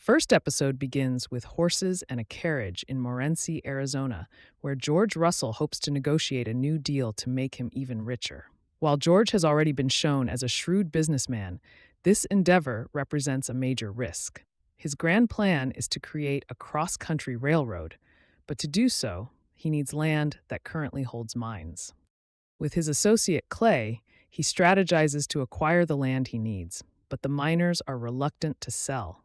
First episode begins with horses and a carriage in Morenci, Arizona, where George Russell hopes to negotiate a new deal to make him even richer. While George has already been shown as a shrewd businessman, this endeavor represents a major risk. His grand plan is to create a cross-country railroad, but to do so, he needs land that currently holds mines. With his associate Clay, he strategizes to acquire the land he needs, but the miners are reluctant to sell.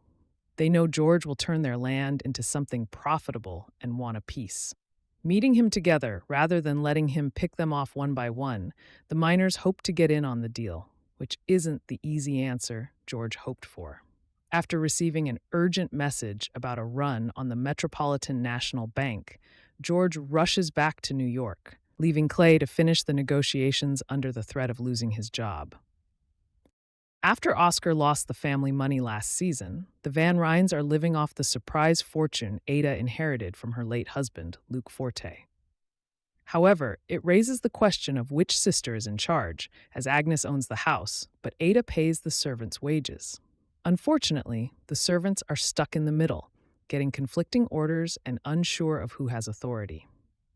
They know George will turn their land into something profitable and want a piece. Meeting him together rather than letting him pick them off one by one, the miners hope to get in on the deal, which isn't the easy answer George hoped for. After receiving an urgent message about a run on the Metropolitan National Bank, George rushes back to New York, leaving Clay to finish the negotiations under the threat of losing his job. After Oscar lost the family money last season, the Van Rhijns are living off the surprise fortune Ada inherited from her late husband, Luke Forte. However, it raises the question of which sister is in charge, as Agnes owns the house, but Ada pays the servants' wages. Unfortunately, the servants are stuck in the middle, getting conflicting orders and unsure of who has authority.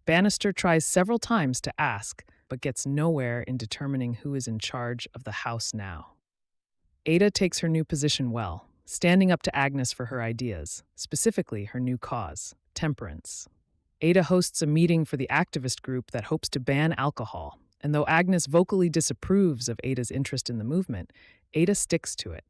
Bannister tries several times to ask, but gets nowhere in determining who is in charge of the house now. Ada takes her new position well, standing up to Agnes for her ideas, specifically her new cause, temperance. Ada hosts a meeting for the activist group that hopes to ban alcohol, and though Agnes vocally disapproves of Ada's interest in the movement, Ada sticks to it.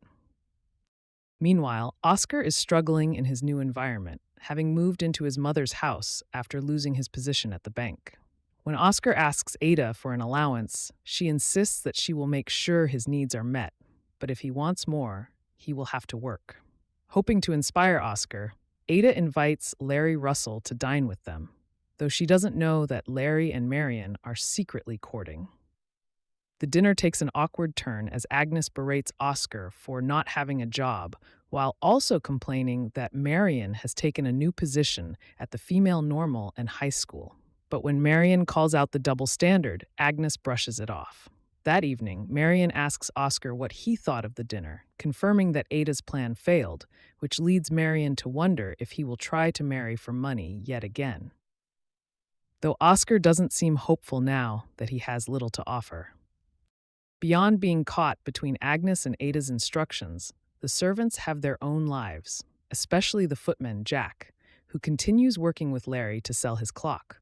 Meanwhile, Oscar is struggling in his new environment, having moved into his mother's house after losing his position at the bank. When Oscar asks Ada for an allowance, she insists that she will make sure his needs are met. But if he wants more, he will have to work. Hoping to inspire Oscar, Ada invites Larry Russell to dine with them, though she doesn't know that Larry and Marion are secretly courting. The dinner takes an awkward turn as Agnes berates Oscar for not having a job, while also complaining that Marion has taken a new position at the female normal and high school. But when Marion calls out the double standard, Agnes brushes it off. That evening, Marion asks Oscar what he thought of the dinner, confirming that Ada's plan failed, which leads Marion to wonder if he will try to marry for money yet again. Though Oscar doesn't seem hopeful now that he has little to offer. Beyond being caught between Agnes and Ada's instructions, the servants have their own lives, especially the footman, Jack, who continues working with Larry to sell his clock.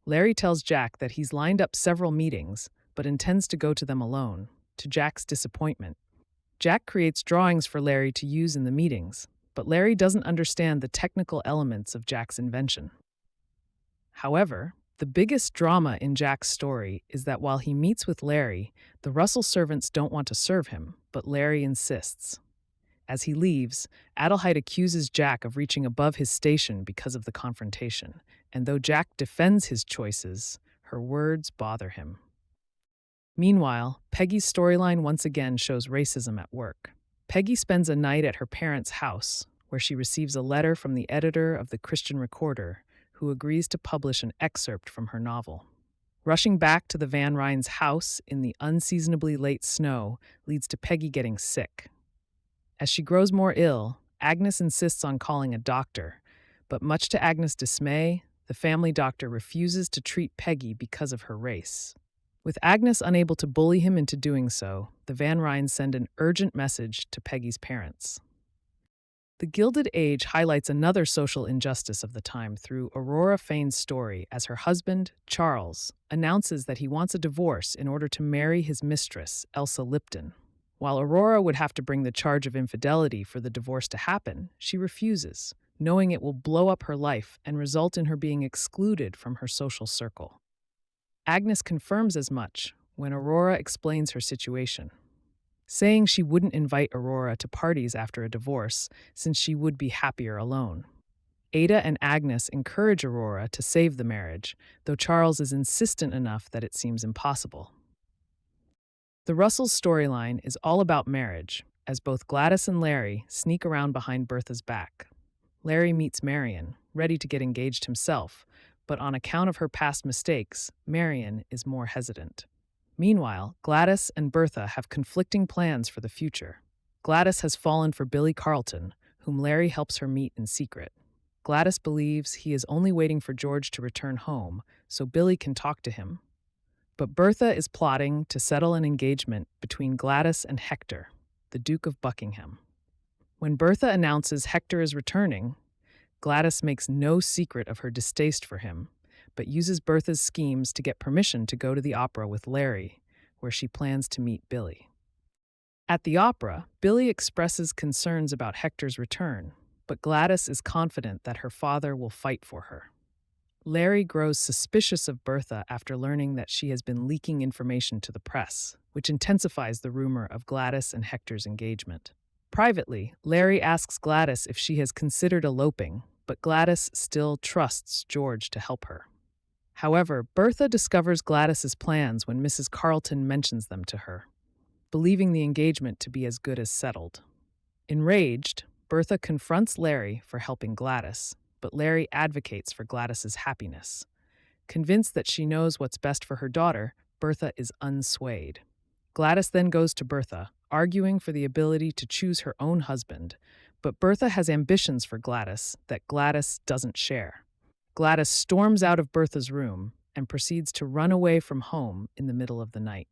Larry tells Jack that he's lined up several meetings, but intends to go to them alone, to Jack's disappointment. Jack creates drawings for Larry to use in the meetings, but Larry doesn't understand the technical elements of Jack's invention. However, the biggest drama in Jack's story is that while he meets with Larry, the Russell servants don't want to serve him, but Larry insists. As he leaves, Adelheid accuses Jack of reaching above his station because of the confrontation, and though Jack defends his choices, her words bother him. Meanwhile, Peggy's storyline once again shows racism at work. Peggy spends a night at her parents' house, where she receives a letter from the editor of the Christian Recorder, who agrees to publish an excerpt from her novel. Rushing back to the Van Rhijns' house in the unseasonably late snow leads to Peggy getting sick. As she grows more ill, Agnes insists on calling a doctor, but much to Agnes' dismay, the family doctor refuses to treat Peggy because of her race. With Agnes unable to bully him into doing so, the Van Rhijns send an urgent message to Peggy's parents. The Gilded Age highlights another social injustice of the time through Aurora Fane's story as her husband, Charles, announces that he wants a divorce in order to marry his mistress, Elsa Lipton. While Aurora would have to bring the charge of infidelity for the divorce to happen, she refuses, knowing it will blow up her life and result in her being excluded from her social circle. Agnes confirms as much when Aurora explains her situation, saying she wouldn't invite Aurora to parties after a divorce since she would be happier alone. Ada and Agnes encourage Aurora to save the marriage, though Charles is insistent enough that it seems impossible. The Russells' storyline is all about marriage, as both Gladys and Larry sneak around behind Bertha's back. Larry meets Marion, ready to get engaged himself, but on account of her past mistakes, Marion is more hesitant. Meanwhile, Gladys and Bertha have conflicting plans for the future. Gladys has fallen for Billy Carlton, whom Larry helps her meet in secret. Gladys believes he is only waiting for George to return home so Billy can talk to him. But Bertha is plotting to settle an engagement between Gladys and Hector, the Duke of Buckingham. When Bertha announces Hector is returning, Gladys makes no secret of her distaste for him, but uses Bertha's schemes to get permission to go to the opera with Larry, where she plans to meet Billy. At the opera, Billy expresses concerns about Hector's return, but Gladys is confident that her father will fight for her. Larry grows suspicious of Bertha after learning that she has been leaking information to the press, which intensifies the rumor of Gladys and Hector's engagement. Privately, Larry asks Gladys if she has considered eloping, but Gladys still trusts George to help her. However, Bertha discovers Gladys's plans when Mrs. Carleton mentions them to her, believing the engagement to be as good as settled. Enraged, Bertha confronts Larry for helping Gladys, but Larry advocates for Gladys's happiness. Convinced that she knows what's best for her daughter, Bertha is unswayed. Gladys then goes to Bertha, arguing for the ability to choose her own husband, but Bertha has ambitions for Gladys that Gladys doesn't share. Gladys storms out of Bertha's room and proceeds to run away from home in the middle of the night.